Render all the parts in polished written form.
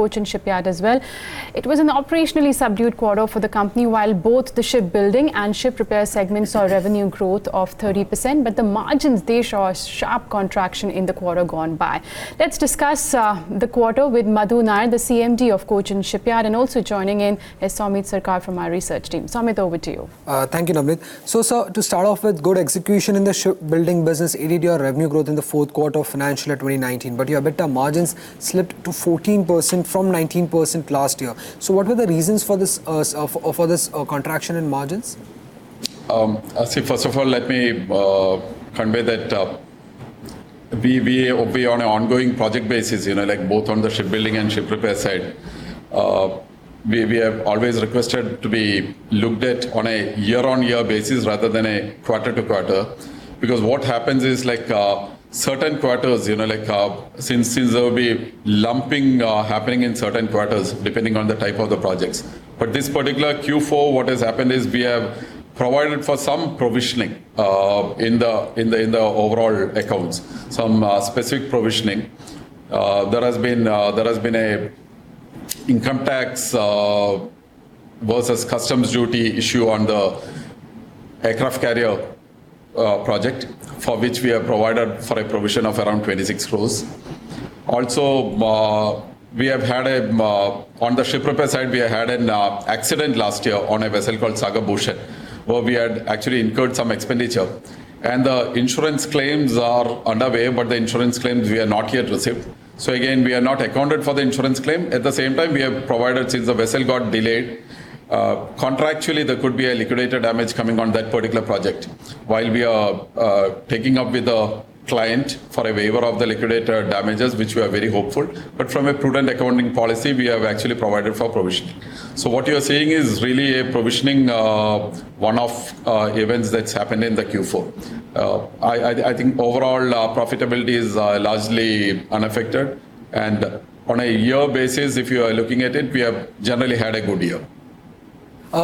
Cochin Shipyard as well. It was an operationally subdued quarter for the company, while both the shipbuilding and ship repair segments saw revenue growth of 30%, but the margins, they saw a sharp contraction in the quarter gone by. Let's discuss the quarter with Madhu Nair, the CMD of Cochin Shipyard, and also joining in is Somit Sarkar from our research team. Somit, over to you. Thank you, Navneet. So, sir, to start off with, good execution in the shipbuilding business aided your revenue growth in the fourth quarter of financial year 2019, but your EBITDA margins slipped to 14% from 19% last year. So, what were the reasons for this contraction in margins? See, first of all, let me convey that we on an ongoing project basis, like both on the shipbuilding and ship repair side, we have always requested to be looked at on a year-on-year basis rather than a quarter-to-quarter, because what happens is certain quarters, since there will be lumping happening in certain quarters depending on the type of the projects. But this particular Q4, what has happened is we have provided for some provisioning in the overall accounts, some specific provisioning. There has been a income tax versus customs duty issue on the aircraft carrier project, for which we have provided for a provision of around 26 crores. Also, we have had on the ship repair side, we had an accident last year on a vessel called Sagar Bhushan, where we had actually incurred some expenditure. And the insurance claims are underway, but the insurance claims we are not yet received. So again, we are not accounted for the insurance claim. At the same time, we have provided, since the vessel got delayed, contractually there could be a liquidator damage coming on that particular project. While we are taking up with the client for a waiver of the liquidator damages, which we are very hopeful, but from a prudent accounting policy, we have actually provided for provisioning. So what you are seeing is really a provisioning one-off events that's happened in the Q4. I think overall profitability is largely unaffected, and on a year basis, if you are looking at it, we have generally had a good year.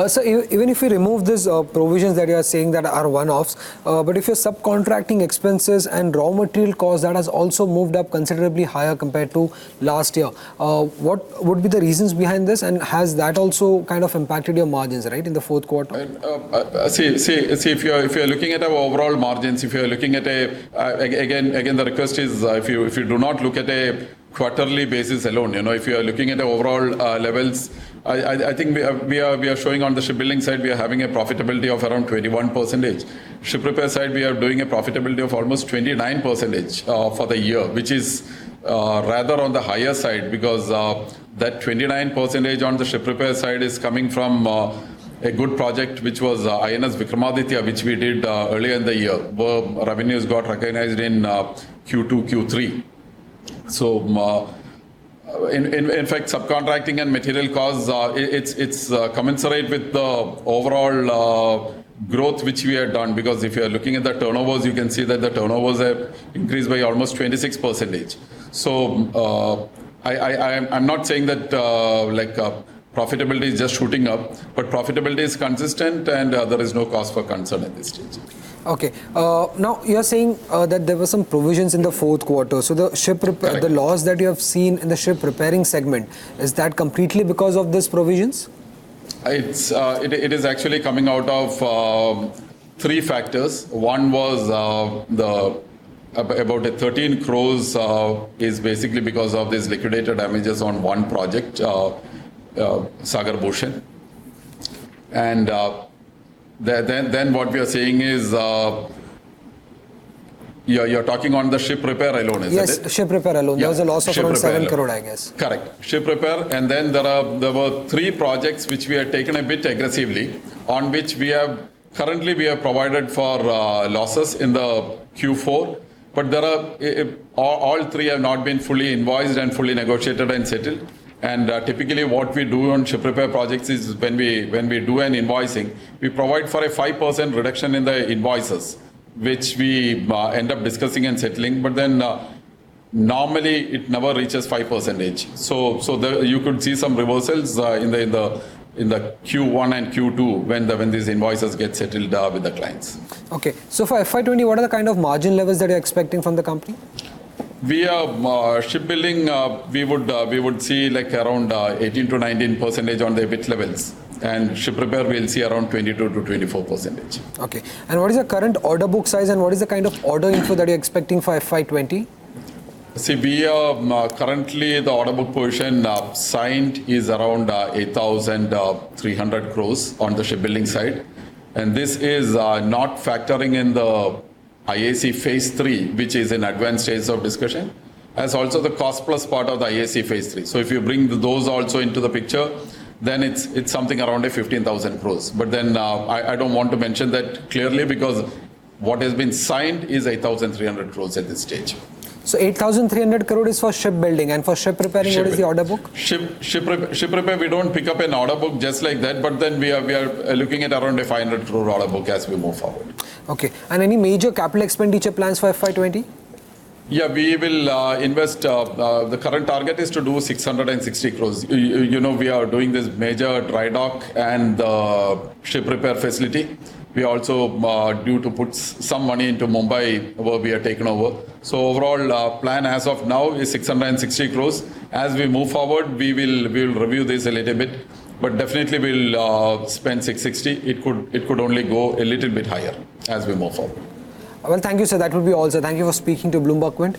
So even if we remove these provisions that you are saying that are one-offs, but if your subcontracting expenses and raw material costs, that has also moved up considerably higher compared to last year. What would be the reasons behind this, and has that also kind of impacted your margins, right, in the fourth quarter? See, if you are looking at our overall margins, if you are looking at again the request is if you do not look at a quarterly basis alone, if you are looking at the overall levels, I think we are showing on the shipbuilding side, we are having a profitability of around 21%. Ship repair side, we are doing a profitability of almost 29% for the year, which is rather on the higher side, because that 29% on the ship repair side is coming from a good project, which was INS Vikramaditya, which we did earlier in the year, where revenues got recognized in Q2, Q3. So, in fact, subcontracting and material costs, it's commensurate with the overall growth which we have done, because if you are looking at the turnovers, you can see that the turnovers have increased by almost 26%. So, I'm not saying that profitability is just shooting up, but profitability is consistent, and there is no cause for concern at this stage. Okay. Now you are saying that there were some provisions in the fourth quarter. So the ship repair, the loss that you have seen in the ship repairing segment, is that completely because of these provisions? It is actually coming out of three factors. One was about a 13 crores is basically because of these liquidator damages on one project, Sagar Bhushan, and then what we are saying is you're talking on the ship repair alone, isn't it? Yes, ship repair alone. There was a loss of around 7 crore, I guess. Correct. Ship repair, and then there were three projects which we had taken a bit aggressively, on which we have provided for losses in the Q4, but all three have not been fully invoiced and fully negotiated and settled. And typically what we do on ship repair projects is when we do an invoicing, we provide for a 5% reduction in the invoices, which we end up discussing and settling. But then normally it never reaches 5%. So you could see some reversals in the Q1 and Q2 when these invoices get settled with the clients. Okay. So for FY20, what are the kind of margin levels that you're expecting from the company? We are shipbuilding. We would see like around 18 to 19% on the EBIT levels, and ship repair we'll see around 22 to 24%. Okay. And what is the current order book size, and what is the kind of order info that you're expecting for FY20? See, we are currently the order book position signed is around 8,300 crores on the shipbuilding side, and this is not factoring in the IAC phase 3, which is in advanced stage of discussion, as also the cost plus part of the IAC phase 3. So if you bring those also into the picture, then it's something around a 15,000 crores. But then I don't want to mention that clearly because what has been signed is 8,300 crores at this stage. So 8,300 crore is for shipbuilding, and for ship repairing, what is the order book? Ship repair, we don't pick up an order book just like that, but then we are looking at around a 500 crore order book as we move forward. Okay. And any major capital expenditure plans for FY20? Yeah, we will invest. The current target is to do 660 crores. You know, we are doing this major dry dock and the ship repair facility. We also due to put some money into Mumbai where we are taken over. So overall plan as of now is 660 crores. As we move forward, we will review this a little bit, but definitely we'll spend 660. It could only go a little bit higher as we move forward. Well, thank you, sir. That will be all, sir. Thank you for speaking to Bloomberg Quint.